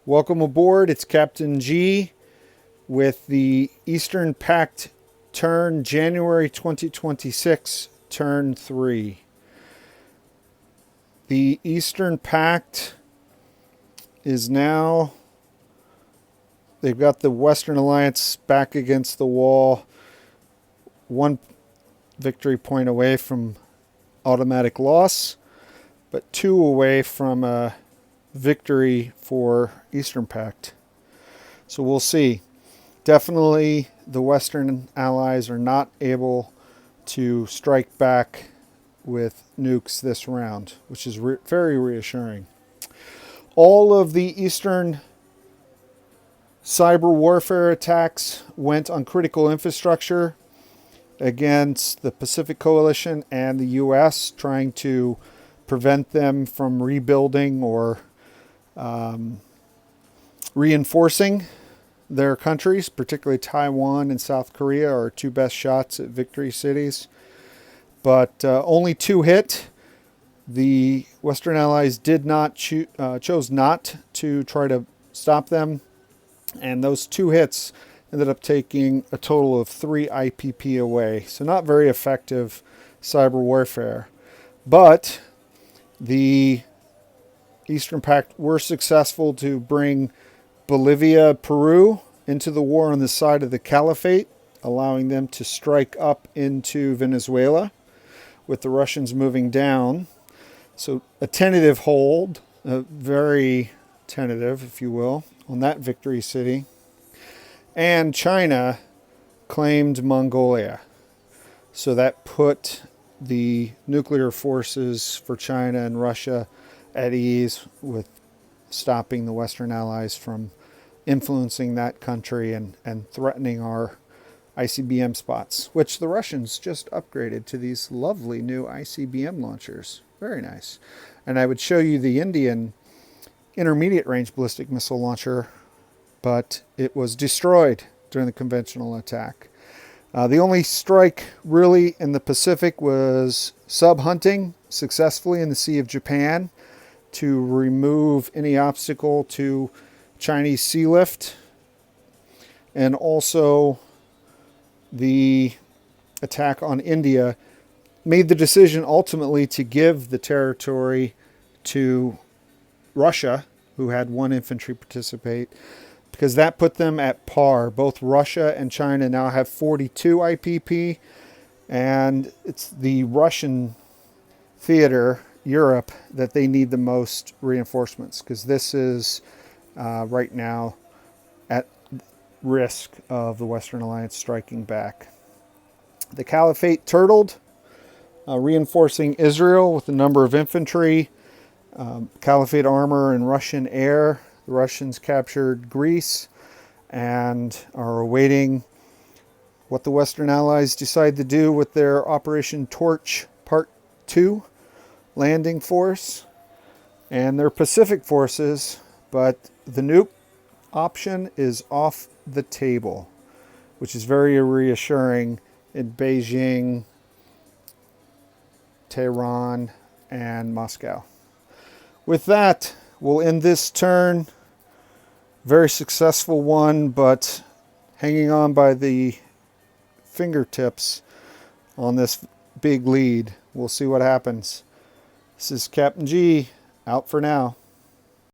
Welcome aboard. It's Captain G with the Eastern Pact turn January 2026, turn 3. The Eastern Pact is now, they've got the Western Alliance back against the wall, one victory point away from automatic loss, but two away from a victory for Eastern Pact. So we'll see. Definitely the Western allies are not able to strike back with nukes this round, which is very reassuring. All of the Eastern cyber warfare attacks went on critical infrastructure against the Pacific Coalition and the U.S., trying to prevent them from rebuilding or reinforcing their countries, particularly Taiwan and South Korea are two best shots at victory cities. But only two hit. The Western allies did not chose not to try to stop them, and those two hits ended up taking a total of 3 IPP away. So not very effective cyber warfare. But the Eastern Pact were successful to bring Bolivia, Peru into the war on the side of the Caliphate, allowing them to strike up into Venezuela with the Russians moving down. So a tentative hold, very tentative, if you will, on that victory city. And China claimed Mongolia. So that put the nuclear forces for China and Russia at ease with stopping the Western allies from influencing that country and threatening our ICBM spots, which the Russians just upgraded to these lovely new ICBM launchers. Very nice. And I would show you the Indian intermediate range ballistic missile launcher, but it was destroyed during the conventional attack. The only strike really in the Pacific was sub-hunting successfully in the Sea of Japan to remove any obstacle to Chinese sea lift, and also the attack on India made the decision ultimately to give the territory to Russia, who had 1 infantry participate, because that put them at par. Both Russia and China now have 42 IPP, and it's the Russian theater, Europe, that they need the most reinforcements, because this is right now at risk of the Western Alliance striking back. The Caliphate turtled, reinforcing Israel with a number of infantry, Caliphate armor and Russian air. The Russians captured Greece and are awaiting what the Western allies decide to do with their Operation Torch Part 2 landing force and their Pacific forces, but the nuke option is off the table, which is very reassuring in Beijing, Tehran, and Moscow. With that, we'll end this turn. Very successful one, but hanging on by the fingertips on this big lead. We'll see what happens. This is Captain G, out for now.